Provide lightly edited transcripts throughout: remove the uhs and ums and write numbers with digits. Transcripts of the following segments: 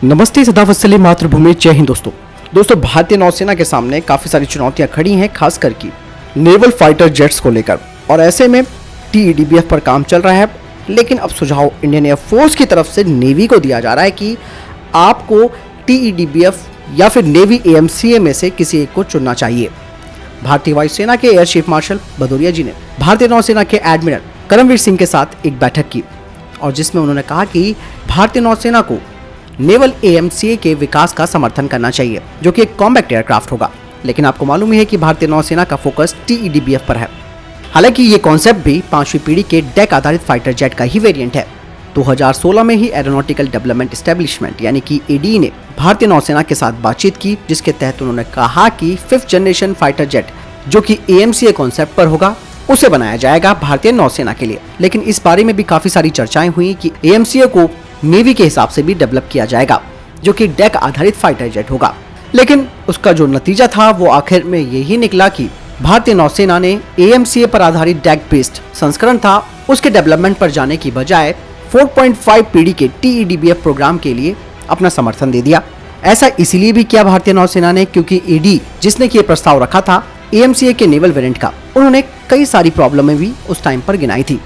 नमस्ते, सदावत्सल्य मातृभूमि, जय हिंद। दोस्तों भारतीय नौसेना के सामने काफ़ी सारी चुनौतियां खड़ी हैं, खास करके नेवल फाइटर जेट्स को लेकर। और ऐसे में TEDBF पर काम चल रहा है, लेकिन अब सुझाव इंडियन एयरफोर्स की तरफ से नेवी को दिया जा रहा है कि आपको TEDBF या फिर नेवी AMCA में से किसी एक को चुनना चाहिए। भारतीय वायुसेना के एयर चीफ मार्शल भदौरिया जी ने भारतीय नौसेना के एडमिरल करमवीर सिंह के साथ एक बैठक की, और जिसमें उन्होंने कहा कि भारतीय नौसेना को नेवल AMCA के विकास का समर्थन करना चाहिए, जो कि एक कॉम्बैट एयरक्राफ्ट होगा। लेकिन आपको मालूम ही है कि भारतीय नौसेना का फोकस TEDBF पर है। हालांकि ये कॉन्सेप्ट भी 5वीं पीढ़ी के डेक आधारित फाइटर जेट का ही वेरिएंट है। 2016 में ही एरोनॉटिकल डेवलपमेंट एस्टेब्लिशमेंट यानी कि ADE ने भारतीय नौसेना के साथ बातचीत की, जिसके तहत उन्होंने कहा कि 5th जनरेशन फाइटर जेट जो कि AMCA कॉन्सेप्ट पर होगा, उसे बनाया जाएगा भारतीय नौसेना के लिए। लेकिन इस बारे में भी काफी सारी चर्चाएं हुई कि AMCA को नेवी के हिसाब से भी डेवलप किया जाएगा, जो कि डेक आधारित फाइटर जेट होगा। लेकिन उसका जो नतीजा था वो आखिर में यही निकला कि भारतीय नौसेना ने AMCA पर आधारित डेक बेस्ड संस्करण था, उसके डेवलपमेंट पर जाने की बजाय 4.5 पीढ़ी के TEDBF प्रोग्राम के लिए अपना समर्थन दे दिया। ऐसा इसीलिए भी किया भारतीय नौसेना ने क्योंकि ADE जिसने कि ये प्रस्ताव रखा था AMCA के नेवल वेरिएंट का, उन्होंने कई सारी प्रॉब्लमें भी उस टाइम पर गिनाई थी,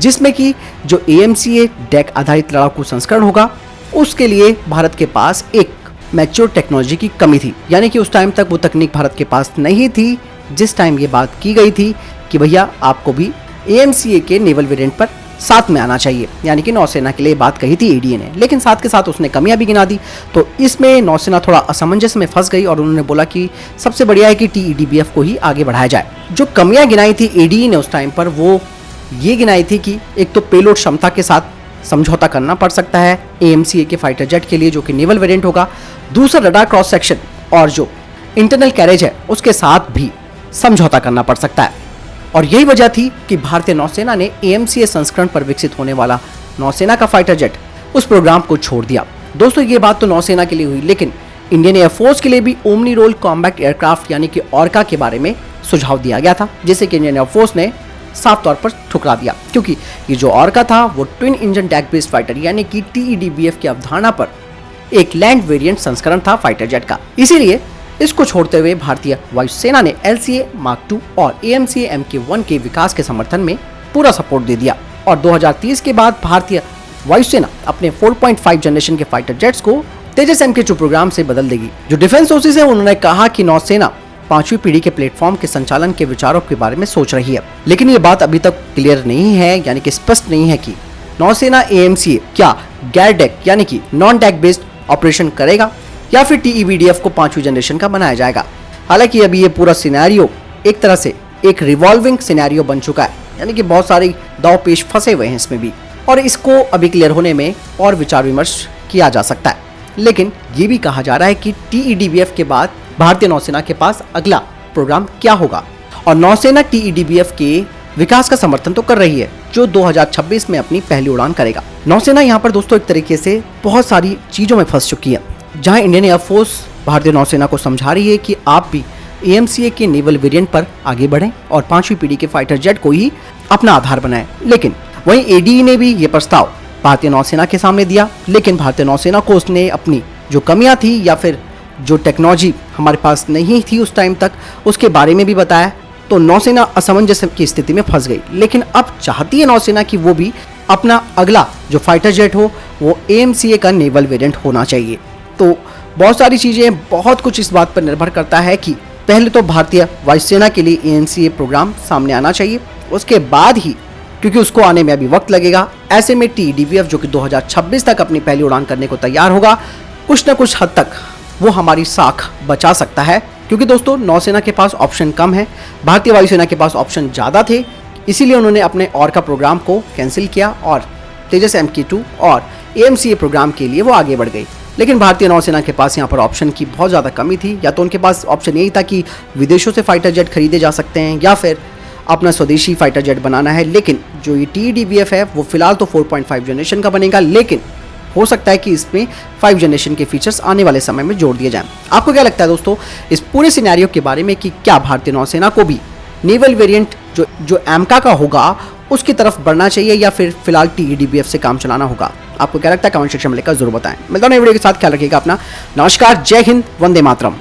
जिसमें कि जो AMCA डेक आधारित लड़ाकू संस्करण होगा, उसके लिए भारत के पास एक मैच्योर टेक्नोलॉजी की कमी थी। यानी कि उस टाइम तक वो तकनीक भारत के पास नहीं थी, जिस टाइम ये बात की गई थी कि भैया आपको भी AMCA के नेवल वेरिएंट पर साथ में आना चाहिए, यानी कि नौसेना के लिए बात कही थी ADE ने। लेकिन साथ के साथ उसने कमियां भी गिना दी, तो इसमें नौसेना थोड़ा असमंजस में फंस गई और उन्होंने बोला कि सबसे बढ़िया है कि TEDBF को ही आगे बढ़ाया जाए। जो कमियां गिनाई थी ADE ने उस टाइम पर, वो ये गिनाई थी कि एक तो पेलोड क्षमता के साथ समझौता करना पड़ सकता है AMCA के फाइटर जेट के लिए, जो कि नेवल वेरिएंट होगा। दूसरा, रडार क्रॉस सेक्शन और जो इंटरनल कैरेज है उसके साथ भी समझौता करना पड़ सकता है। और यही वजह थी कि भारतीय नौसेना ने AMCA संस्करण पर विकसित होने वाला नौसेना का फाइटर जेट उस प्रोग्राम को छोड़ दिया। दोस्तों ये बात तो नौसेना के लिए हुई, लेकिन इंडियन एयरफोर्स के लिए भी ओमनी रोल कॉम्बैट एयरक्राफ्ट यानी कि ऑर्का के बारे में सुझाव दिया गया था, जिसे कि इंडियन एयरफोर्स ने साफ तौर पर ठुकरा दिया, क्योंकि ये जो ऑर्का था वो twin engine deck based fighter यानी कि TEDBF की अवधारणा पर एक लैंड वेरिएंट संस्करण था फाइटर जेट का। इसीलिए इसको छोड़ते हुए भारतीय वायुसेना ने LCA Mark II और AMCA Mk1 के विकास के समर्थन में पूरा सपोर्ट दे दिया। और 2030 के बाद भारतीय वायुसेना अपने 4.5 जनरेशन के फाइटर जेट्स को तेजस Mk2 प्रोग्राम से बदल देगी। जो डिफेंस सोर्सेज है उन्होंने कहा कि नौसेना 5वीं पीढ़ी के प्लेटफॉर्म के संचालन के विचारों के बारे में सोच रही है, लेकिन ये बात अभी तक क्लियर नहीं है, यानी कि स्पष्ट नहीं है कि नौसेना AMCA क्या गैर डेक यानी कि नॉन डेक बेस्ड ऑपरेशन करेगा या फिर TEDBF को 5वीं जनरेशन का बनाया जाएगा। हालांकि अभी ये पूरा सिनेरियो एक तरह से एक रिवॉल्विंग सिनेरियो बन चुका है, यानी कि बहुत सारे दाव पेश फंसे हुए हैं इसमें भी, और इसको अभी क्लियर होने में और विचार विमर्श किया जा सकता है। लेकिन ये भी कहा जा रहा है कि TEDBF के बाद भारतीय नौसेना के पास अगला प्रोग्राम क्या होगा, और नौसेना TEDBF के विकास का समर्थन तो कर रही है, जो 2026 में अपनी पहली उड़ान करेगा। नौसेना यहाँ पर दोस्तों एक तरीके से बहुत सारी चीजों में फंस चुकी है, जहां इंडियन एयरफोर्स भारतीय नौसेना को समझा रही है कि आप भी AMCA के नेवल वेरिएंट पर आगे बढ़ें और 5वीं पीढ़ी के फाइटर जेट को ही अपना आधार बनाएं। लेकिन वहीं ADE ने भी ये प्रस्ताव भारतीय नौसेना के सामने दिया, लेकिन भारतीय नौसेना को उसने अपनी जो कमियां थी या फिर जो टेक्नोलॉजी हमारे पास नहीं थी उस टाइम तक, उसके बारे में भी बताया। तो नौसेना असमंजस की स्थिति में फंस गई। लेकिन अब चाहती है नौसेना कि वो भी अपना अगला जो फाइटर जेट हो वो AMCA का नेवल वेरिएंट होना चाहिए। तो बहुत सारी चीज़ें, बहुत कुछ इस बात पर निर्भर करता है कि पहले तो भारतीय वायुसेना के लिए AMCA प्रोग्राम सामने आना चाहिए, उसके बाद ही, क्योंकि उसको आने में अभी वक्त लगेगा, ऐसे में TEDBF जो कि 2026 तक अपनी पहली उड़ान करने को तैयार होगा, कुछ न कुछ हद तक वो हमारी साख बचा सकता है। क्योंकि दोस्तों नौसेना के पास ऑप्शन कम है, भारतीय वायुसेना के पास ऑप्शन ज़्यादा थे, इसीलिए उन्होंने अपने ऑर्का प्रोग्राम को कैंसिल किया और तेजस Mk2 और AMCA प्रोग्राम के लिए वो आगे बढ़ गई। लेकिन भारतीय नौसेना के पास यहाँ पर ऑप्शन की बहुत ज़्यादा कमी थी। या तो उनके पास ऑप्शन यही था कि विदेशों से फाइटर जेट खरीदे जा सकते हैं या फिर अपना स्वदेशी फाइटर जेट बनाना है। लेकिन जो ये TEDBF है वो फिलहाल तो 4.5 जनरेशन का बनेगा, लेकिन हो सकता है कि इसमें 5 जनरेशन के फीचर्स आने वाले समय में जोड़ दिए जाएं। आपको क्या लगता है दोस्तों इस पूरे सिनेरियो के बारे में कि क्या भारतीय नौसेना को भी नेवल वेरिएंट जो AMCA का होगा उसकी तरफ बढ़ना चाहिए या फिर फिलहाल TEDBF से काम चलाना होगा? आपको क्या लगता है कमेंट सेक्शन में लिखकर जरूर बताएं। मिलता हूं नई वीडियो के साथ, ख्याल रखिएगा अपना। नमस्कार, जय हिंद, वंदे मातरम।